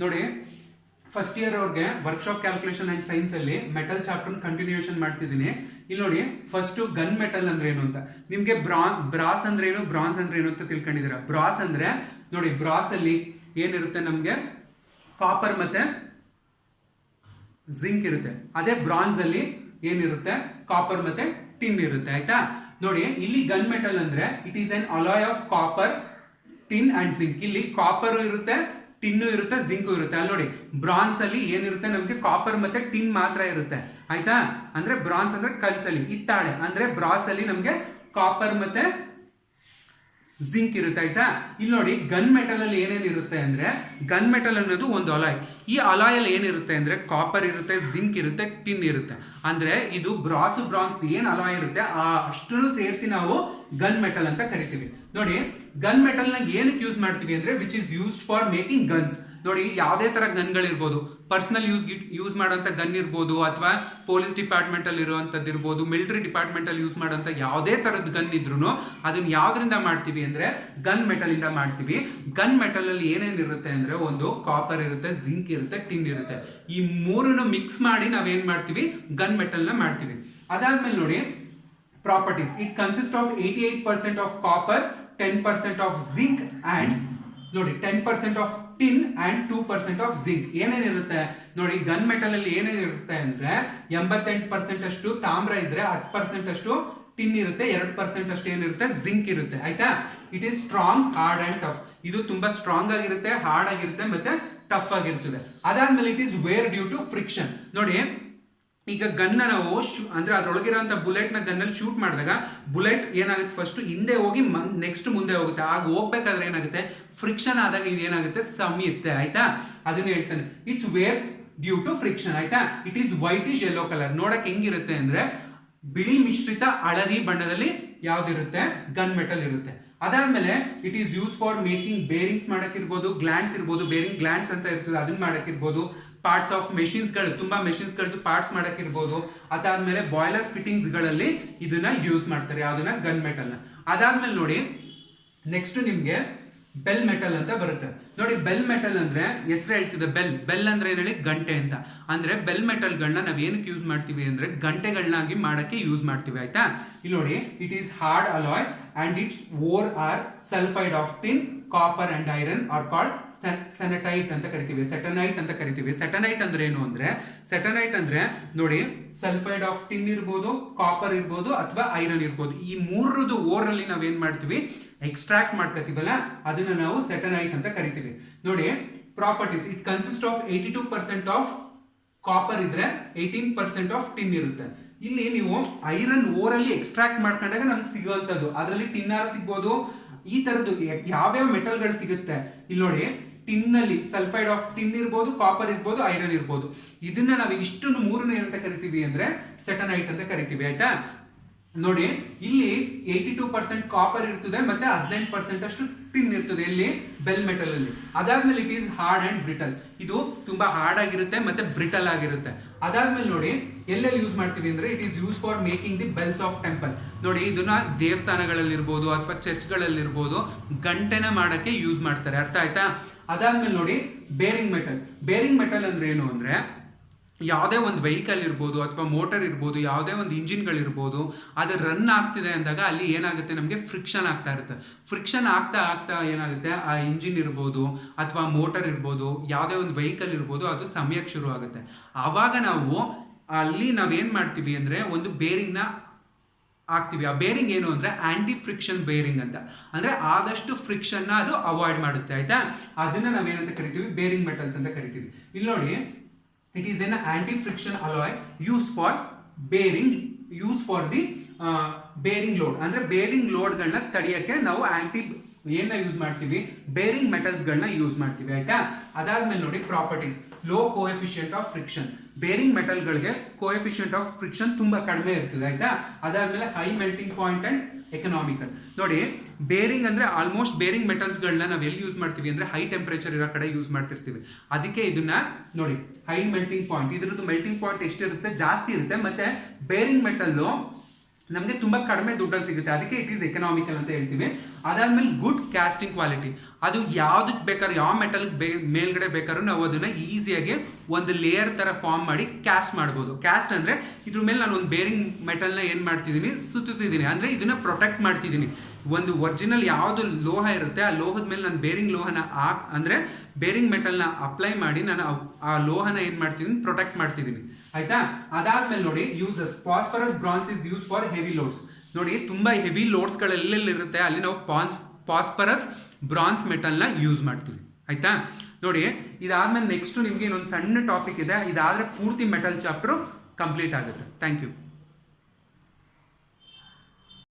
ನೋಡಿ first year ಅವ್ರಿಗೆ workshop calculation and science ಅಲ್ಲಿ ಮೆಟಲ್ ಚಾಪ್ಟರ್ ಕಂಟಿನ್ಯೂಷನ್ ಮಾಡ್ತಿದ್ದೀನಿ. ಇಲ್ಲಿ ನೋಡಿ ಫಸ್ಟ್ ಗನ್ ಮೆಟಲ್ ಅಂದ್ರೆ ಏನು ಅಂತ ನಿಮ್ಗೆ ಬ್ರಾಸ್ ಅಂದ್ರೆ ಏನು, ಬ್ರಾನ್ಸ್ ಅಂದ್ರೆ ಏನು ಅಂತ ತಿಳ್ಕೊಂಡಿದ್ದೀರಾ. ಬ್ರಾಸ್ ಅಂದ್ರೆ ನೋಡಿ, ಬ್ರಾಸ್ ಅಲ್ಲಿ ಏನಿರುತ್ತೆ ನಮ್ಗೆ ಕಾಪರ್ ಮತ್ತೆ ಜಿಂಕ್ ಇರುತ್ತೆ. ಅದೇ ಬ್ರಾನ್ಸ್ ಅಲ್ಲಿ ಏನಿರುತ್ತೆ ಕಾಪರ್ ಮತ್ತೆ ಟಿನ್ ಇರುತ್ತೆ. ಆಯ್ತಾ, ನೋಡಿ ಇಲ್ಲಿ ಗನ್ ಮೆಟಲ್ ಅಂದ್ರೆ it is an alloy of copper, tin and zinc. ಇಲ್ಲಿ ಕಾಪರ್ ಇರುತ್ತೆ, ಟಿನ್ನು ಇರುತ್ತೆ, ಜಿಂಕು ಇರುತ್ತೆ. ಅಲ್ಲಿ ನೋಡಿ ಬ್ರಾನ್ಸ್ ಅಲ್ಲಿ ಏನಿರುತ್ತೆ ನಮ್ಗೆ ಕಾಪರ್ ಮತ್ತೆ ಟಿನ್ ಮಾತ್ರ ಇರುತ್ತೆ. ಆಯ್ತಾ, ಅಂದ್ರೆ ಬ್ರಾನ್ಸ್ ಅಂದ್ರೆ ಕಂಚಲ್ಲಿ, ಹಿತ್ತಾಳೆ ಅಂದ್ರೆ ಬ್ರಾಸ್ ಅಲ್ಲಿ ನಮ್ಗೆ ಕಾಪರ್ ಮತ್ತೆ ಜಿಂಕ್ ಇರುತ್ತೆ. ಆಯ್ತಾ, ಇಲ್ಲಿ ನೋಡಿ ಗನ್ ಮೆಟಲ್ ಅಲ್ಲಿ ಏನೇನಿರುತ್ತೆ ಅಂದ್ರೆ, ಗನ್ ಮೆಟಲ್ ಅನ್ನೋದು ಒಂದು ಅಲಾಯ್. ಈ ಅಲಾಯ್ ಅಲ್ಲಿ ಏನಿರುತ್ತೆ ಅಂದ್ರೆ ಕಾಪರ್ ಇರುತ್ತೆ, ಜಿಂಕ್ ಇರುತ್ತೆ, ಟಿನ್ ಇರುತ್ತೆ. ಅಂದ್ರೆ ಇದು ಬ್ರಾನ್ಸ್ ಏನ್ ಅಲಾಯ್ ಇರುತ್ತೆ ಅಷ್ಟನ್ನು ಸೇರಿಸಿ ನಾವು ಗನ್ ಮೆಟಲ್ ಅಂತ ಕರಿತೀವಿ. ನೋಡಿ ಗನ್ ಮೆಟಲ್ ನ ಏನಕ್ಕೆ ಯೂಸ್ ಮಾಡ್ತೀವಿ ಅಂದ್ರೆ which is used for making guns. ನೋಡಿ ಯಾವುದೇ ತರ ಗನ್ಗಳಿರ್ಬೋದು, ಪರ್ಸನಲ್ ಯೂಸ್ ಮಾಡುವಂತ ಗನ್ ಇರ್ಬೋದು, ಅಥವಾ ಪೊಲೀಸ್ ಡಿಪಾರ್ಟ್ಮೆಂಟ್ ಅಲ್ಲಿ ಇರುವಂತದ್ದು ಇರ್ಬೋದು, ಮಿಲಿಟರಿ ಡಿಪಾರ್ಟ್ಮೆಂಟ್ ಅಲ್ಲಿ ಯೂಸ್ ಮಾಡುವಂತ ಯಾವುದೇ ತರದ ಗನ್ ಇದ್ರೂ ಅದನ್ನ ಯಾವ್ದ್ರಿಂದ ಮಾಡ್ತೀವಿ ಅಂದ್ರೆ ಗನ್ ಮೆಟಲ್ ಇಂದ ಮಾಡ್ತೀವಿ. ಗನ್ ಮೆಟಲ್ ಅಲ್ಲಿ ಏನೇನಿರುತ್ತೆ ಅಂದ್ರೆ ಒಂದು ಕಾಪರ್ ಇರುತ್ತೆ, ಜಿಂಕ್ ಇರುತ್ತೆ, ಟಿನ್ ಇರುತ್ತೆ. ಈ ಮೂರನ್ನು ಮಿಕ್ಸ್ ಮಾಡಿ ನಾವೇನ್ ಮಾಡ್ತೀವಿ, ಗನ್ ಮೆಟಲ್ ನ ಮಾಡ್ತೀವಿ. ಅದಾದ್ಮೇಲೆ ನೋಡಿ properties. It consist of 88% of copper, 10% of zinc and ನೋಡಿ 10% of tin and 2% of zinc. ಏನೇನಿರುತ್ತೆ ನೋಡಿ ಗನ್ ಮೆಟಲ್ ಅಲ್ಲಿ ಏನೇನಿರುತ್ತೆ ಅಂದ್ರೆ 88% ಅಷ್ಟು ತಾಮ್ರ ಇದ್ರೆ 10% ಅಷ್ಟು ಟಿನ್ ಇರುತ್ತೆ, 2% ಅಷ್ಟು ಏನಿರುತ್ತೆ ಜಿಂಕ್ ಇರುತ್ತೆ. ಆಯ್ತಾ, it is strong, hard and tough. ಇದು ತುಂಬಾ ಸ್ಟ್ರಾಂಗ್ ಆಗಿರುತ್ತೆ, ಹಾರ್ಡ್ ಆಗಿರುತ್ತೆ, ಮತ್ತೆ ಟಫ್ ಆಗಿರ್ತದೆ. ಅದಾದ್ಮೇಲೆ it is wear due to friction. ನೋಡಿ ಈಗ ಗನ್ನ ನಾವು ಅಂದ್ರೆ ಅದ್ರೊಳಗಿರೋಂಥ ಬುಲೆಟ್ ನ ಗನ್ನಲ್ಲಿ ಶೂಟ್ ಮಾಡಿದಾಗ ಬುಲೆಟ್ ಏನಾಗುತ್ತೆ ಫಸ್ಟ್ ಹಿಂದೆ ಹೋಗಿ ನೆಕ್ಸ್ಟ್ ಮುಂದೆ ಹೋಗುತ್ತೆ. ಆಗ ಹೋಗ್ಬೇಕಾದ್ರೆ ಏನಾಗುತ್ತೆ, ಫ್ರಿಕ್ಷನ್ ಆದಾಗ ಇದೇನಾಗುತ್ತೆ, ಸಮಿಯುತ್ತೆ. ಆಯ್ತಾ, ಅದನ್ನ ಹೇಳ್ತಾನೆ it's wears due to friction. ಆಯ್ತಾ, it is whitish yellow colour. ನೋಡಕ್ ಹೆಂಗಿರುತ್ತೆ ಅಂದ್ರೆ ಬಿಳಿ ಮಿಶ್ರಿತ ಹಳದಿ ಬಣ್ಣದಲ್ಲಿ ಯಾವ್ದಿರುತ್ತೆ, ಗನ್ ಮೆಟಲ್ ಇರುತ್ತೆ. ಅದಾದ್ಮೇಲೆ it is use for making bearings ಮಾಡಕ್ಕಿರ್ಬೋದು, ಗ್ಲ್ಯಾಂಡ್ಸ್ ಇರ್ಬೋದು, ಬೇರಿಂಗ್ ಗ್ಲ್ಯಾಂಡ್ಸ್ ಅಂತ ಇರ್ತದೆ ಅದನ್ನ ಮಾಡಕ್ಕಿರ್ಬೋದು, ಪಾರ್ಟ್ಸ್ ಆಫ್ ಮೆಷಿನ್ಸ್ ಗಳು, ತುಂಬಾ ಮೆಷಿನ್ಸ್ ಗಳದ್ದು ಪಾರ್ಟ್ಸ್ ಮಾಡಕ್ಕಿರ್ಬೋದು. ಅದಾದ್ಮೇಲೆ ಬಾಯ್ಲರ್ ಫಿಟ್ಟಿಂಗ್ಸ್ ಗಳಲ್ಲಿ ಇದನ್ನ ಯೂಸ್ ಮಾಡ್ತಾರೆ, ಯಾವ್ದನ್ನ, ಗನ್ ಮೆಟಲ್ ನ. ಅದಾದ್ಮೇಲೆ ನೋಡಿ ನೆಕ್ಸ್ಟ್ ನಿಮ್ಗೆ ಬೆಲ್ ಮೆಟಲ್ ಅಂತ ಬರುತ್ತೆ. ನೋಡಿ ಬೆಲ್ ಮೆಟಲ್ ಅಂದ್ರೆ ಹೆಸರು ಹೇಳ್ತಿದೆ, ಬೆಲ್ ಅಂದ್ರೆ ಏನ್ ಹೇಳಿ, ಗಂಟೆ ಅಂತ. ಅಂದ್ರೆ ಬೆಲ್ ಮೆಟಲ್ ಗಳನ್ನ ನಾವ್ ಏನಕ್ಕೆ ಯೂಸ್ ಮಾಡ್ತೀವಿ ಅಂದ್ರೆ ಗಂಟೆಗಳನ್ನಾಗಿ ಮಾಡಕ್ಕೆ ಯೂಸ್ ಮಾಡ್ತೀವಿ. ಆಯ್ತಾ, ಇಲ್ಲಿ ನೋಡಿ it is hard alloy and it's ore or sulphide of tin, copper and iron or called ಸೆನಟೈಟ್ ಅಂತ ಕರಿತೀವಿ, ಸೆಟನೈಟ್ ಅಂತ ಕರಿತೀವಿ. ಸೆಟನೈಟ್ ಅಂದ್ರೆ ಏನು ಅಂದ್ರೆ, ಸೆಟನೈಟ್ ಅಂದ್ರೆ ನೋಡಿ ಸಲ್ಫೈಡ್ ಆಫ್ ಟಿನ್ ಇರ್ಬೋದು, ಕಾಪರ್ ಇರ್ಬೋದು, ಅಥವಾ ಐರನ್ ಇರ್ಬೋದು. ಈ ಮೂರದ್ದು ಓರ್ ಅಲ್ಲಿ ನಾವೇನ್ ಮಾಡ್ತೀವಿ, ಎಕ್ಸ್ಟ್ರಾಕ್ಟ್ ಮಾಡ್ಕೊತೀವಲ್ಲ ಅದನ್ನ ನಾವು ಸೆಟನೈಟ್ ಅಂತ ಕರಿತೀವಿ. ನೋಡಿ properties. It consist of 82% of copper ಇದ್ರೆ 18% ಆಫ್ ಟಿನ್ ಇರುತ್ತೆ. ಇಲ್ಲಿ ನೀವು ಐರನ್ ಓರ್ ಅಲ್ಲಿ ಎಕ್ಸ್ಟ್ರಾಕ್ಟ್ ಮಾಡ್ಕೊಂಡಾಗ ನಮ್ಗೆ ಸಿಗುವಂತದ್ದು, ಅದರಲ್ಲಿ ಟಿನ್ನಾರು ಸಿಗ್ಬೋದು, ಈ ತರದ್ದು ಯಾವ್ಯಾವ ಮೆಟಲ್ ಗಳು ಸಿಗುತ್ತೆ. ಇಲ್ಲಿ ನೋಡಿ ಟಿನ್ ಅಲ್ಲಿ ಸಲ್ಫೈಡ್ ಆಫ್ ಟಿನ್ ಇರ್ಬೋದು, ಕಾಪರ್ ಇರ್ಬೋದು, ಐರನ್ ಇರ್ಬೋದು. ಇದನ್ನ ನಾವು ಇಷ್ಟನ್ನು ಮೂರನ್ನ ಏನಂತ ಕರಿತೀವಿ ಅಂದ್ರೆ ಸೆಟನೈಟ್ ಅಂತ ಕರಿತೀವಿ. ಆಯ್ತಾ, ನೋಡಿ ಇಲ್ಲಿ 82% ಕಾಪರ್ ಇರ್ತದೆ, ಮತ್ತೆ 18% ಅಷ್ಟು ಟಿನ್ ಇರ್ತದೆ ಇಲ್ಲಿ ಬೆಲ್ ಮೆಟಲ್ ಅಲ್ಲಿ. ಅದಾದ್ಮೇಲೆ it is hard and brittle. ಇದು ತುಂಬಾ ಹಾರ್ಡ್ ಆಗಿರುತ್ತೆ ಮತ್ತೆ ಬ್ರಿಟಲ್ ಆಗಿರುತ್ತೆ. ಅದಾದ್ಮೇಲೆ ನೋಡಿ ಎಲ್ಲೆಲ್ಲಿ ಯೂಸ್ ಮಾಡ್ತೀವಿ ಅಂದ್ರೆ it is use for making the bells of temple. ನೋಡಿ ಇದನ್ನ ದೇವಸ್ಥಾನಗಳಲ್ಲಿರ್ಬೋದು ಅಥವಾ ಚರ್ಚ್ಗಳಲ್ಲಿರ್ಬೋದು ಗಂಟೆನ ಮಾಡಕ್ಕೆ ಯೂಸ್ ಮಾಡ್ತಾರೆ. ಅರ್ಥ ಆಯ್ತಾ. ಅದಾದ್ಮೇಲೆ ನೋಡಿ ಬೇರಿಂಗ್ ಮೆಟಲ್. ಬೇರಿಂಗ್ ಮೆಟಲ್ ಅಂದ್ರೆ ಏನು ಅಂದ್ರೆ ಯಾವುದೇ ಒಂದು ವೆಹಿಕಲ್ ಇರ್ಬೋದು ಅಥವಾ ಮೋಟರ್ ಇರ್ಬೋದು, ಯಾವುದೇ ಒಂದು ಇಂಜಿನ್ಗಳಿರ್ಬೋದು, ಅದು ರನ್ ಆಗ್ತಿದೆ ಅಂದಾಗ ಅಲ್ಲಿ ಏನಾಗುತ್ತೆ, ನಮಗೆ ಫ್ರಿಕ್ಷನ್ ಆಗ್ತಾ ಇರುತ್ತೆ. ಫ್ರಿಕ್ಷನ್ ಆಗ್ತಾ ಆಗ್ತಾ ಏನಾಗುತ್ತೆ, ಆ ಇಂಜಿನ್ ಇರ್ಬೋದು ಅಥವಾ ಮೋಟರ್ ಇರ್ಬೋದು, ಯಾವುದೇ ಒಂದು ವೆಹಿಕಲ್ ಇರ್ಬೋದು, ಅದು ಸಮಯಕ್ಕೆ ಶುರು ಆಗುತ್ತೆ. ಆವಾಗ ನಾವು ಅಲ್ಲಿ ನಾವೇನ್ ಮಾಡ್ತೀವಿ ಅಂದ್ರೆ ಒಂದು ಬೇರಿಂಗ್ ನ ಹಾಕ್ತಿವಿ. ಆ ಬೇರಿಂಗ್ ಏನು ಅಂದ್ರೆ ಆಂಟಿ ಫ್ರಿಕ್ಷನ್ ಬೇರಿಂಗ್ ಅಂತ. ಅಂದ್ರೆ ಆದಷ್ಟು ಫ್ರಿಕ್ಷನ್ ನ ಅದು ಅವಾಯ್ಡ್ ಮಾಡುತ್ತೆ. ಆಯ್ತಾ, ಅದನ್ನ ನಾವೇನಂತ ಕರಿತೀವಿ, ಬೇರಿಂಗ್ ಮೆಟಲ್ಸ್ ಅಂತ ಕರಿತೀವಿ. ಇಲ್ಲಿ ನೋಡಿ it is an anti-friction alloy used for bearing, used for the bearing load. ಅಂದ್ರೆ ಬೇರಿಂಗ್ ಲೋಡ್ ಗಳನ್ನ ತಡೆಯಕ್ಕೆ ನಾವು ಏನ ಯೂಸ್ ಮಾಡ್ತೀವಿ, ಬೇರಿಂಗ್ ಮೆಟಲ್ಸ್ ಗಳನ್ನ ಯೂಸ್ ಮಾಡ್ತೀವಿ. ಆಯ್ತಾ, ಅದಾದ್ಮೇಲೆ ನೋಡಿ properties. Low coefficient of friction. Bearing metal ಗಳಿಗೆ ಕೋಎಫಿಷಿಯಂಟ್ ಆಫ್ ಫ್ರಿಕ್ಷನ್ ತುಂಬಾ ಕಡಿಮೆ ಇರ್ತದೆ. ಆಯ್ತಾ, ಅದಾದ್ಮೇಲೆ high melting point and economical. ನೋಡಿ ಬೇರಿಂಗ್ ಅಂದ್ರೆ ಆಲ್ಮೋಸ್ಟ್ ಬೇರಿಂಗ್ ಮೆಟಲ್ಸ್ ಗಳನ್ನ ನಾವು ಎಲ್ಲಿ ಯೂಸ್ ಮಾಡ್ತೀವಿ ಅಂದ್ರೆ ಹೈ ಟೆಂಪರೇಚರ್ ಇರೋ ಕಡೆ ಯೂಸ್ ಮಾಡ್ತಿರ್ತೀವಿ. ಅದಕ್ಕೆ ಇದನ್ನ ನೋಡಿ ಹೈ ಮೆಲ್ಟಿಂಗ್ ಪಾಯಿಂಟ್, ಇದ್ರದ್ದು ಮೆಲ್ಟಿಂಗ್ ಪಾಯಿಂಟ್ ಎಷ್ಟಿರುತ್ತೆ, ಜಾಸ್ತಿ ಇರುತ್ತೆ. ಮತ್ತೆ ಬೇರಿಂಗ್ ಮೆಟಲ್ ನಮಗೆ ತುಂಬಾ ಕಡಿಮೆ ದುಡ್ಡಲ್ಲಿ ಸಿಗುತ್ತೆ, ಅದಕ್ಕೆ ಇಟ್ ಈಸ್ ಎಕನಾಮಿಕಲ್ ಅಂತ ಹೇಳ್ತೀವಿ. ಅದಾದ್ಮೇಲೆ ಗುಡ್ ಕ್ಯಾಸ್ಟಿಂಗ್ ಕ್ವಾಲಿಟಿ, ಅದು ಯಾವ್ದಕ್ಕೆ ಬೇಕಾದ್ರೂ ಯಾವ ಮೆಟಲ್ ಮೇಲ್ಗಡೆ ಬೇಕಾದ್ರೂ ನಾವು ಅದನ್ನ ಈಸಿಯಾಗಿ ಒಂದು ಲೇಯರ್ ತರ ಫಾರ್ಮ್ ಮಾಡಿ ಕ್ಯಾಸ್ಟ್ ಮಾಡ್ಬೋದು. ಕ್ಯಾಸ್ಟ್ ಅಂದ್ರೆ ಇದ್ರ ಮೇಲೆ ನಾನು ಒಂದು ಬೇರಿಂಗ್ ಮೆಟಲ್ನ ಏನ್ ಮಾಡ್ತಿದ್ದೀನಿ, ಸುತ್ತಿದ್ದೀನಿ, ಅಂದ್ರೆ ಇದನ್ನ ಪ್ರೊಟೆಕ್ಟ್ ಮಾಡ್ತಿದ್ದೀನಿ. ಒಂದು ಒರಿಜಿನಲ್ ಯಾವುದು ಲೋಹ ಇರುತ್ತೆ ಆ ಲೋಹದ ಮೇಲೆ ನಾನು ಬೇರಿಂಗ್ ಲೋಹನ ಅಂದ್ರೆ ಬೇರಿಂಗ್ ಮೆಟಲ್ನ ಅಪ್ಲೈ ಮಾಡಿ ನಾನು ಆ ಲೋಹನ ಏನ್ ಮಾಡ್ತಿದ್ದೀನಿ, ಪ್ರೊಟೆಕ್ಟ್ ಮಾಡ್ತಿದ್ದೀನಿ. ಆಯ್ತಾ? ಅದಾದ್ಮೇಲೆ ನೋಡಿ uses, phosphorus bronze is use for heavy loads. ನೋಡಿ ತುಂಬಾ ಹೆವಿ ಲೋಡ್ಸ್ ಗಳಲ್ಲೆಲ್ಲಿರುತ್ತೆ ಅಲ್ಲಿ ನಾವು ಫಾಸ್ಫರಸ್ ಬ್ರಾನ್ಸ್ ಮೆಟಲ್ನ ಯೂಸ್ ಮಾಡ್ತೀವಿ. ಆಯ್ತಾ? ನೋಡಿ ಇದಾದ್ಮೇಲೆ ನೆಕ್ಸ್ಟ್ ನಿಮ್ಗೆ ಇನ್ನೊಂದು ಸಣ್ಣ ಟಾಪಿಕ್ ಇದೆ, ಇದಾದ್ರೆ ಪೂರ್ತಿ ಮೆಟಲ್ ಚಾಪ್ಟರ್ ಕಂಪ್ಲೀಟ್ ಆಗುತ್ತೆ. Thank you.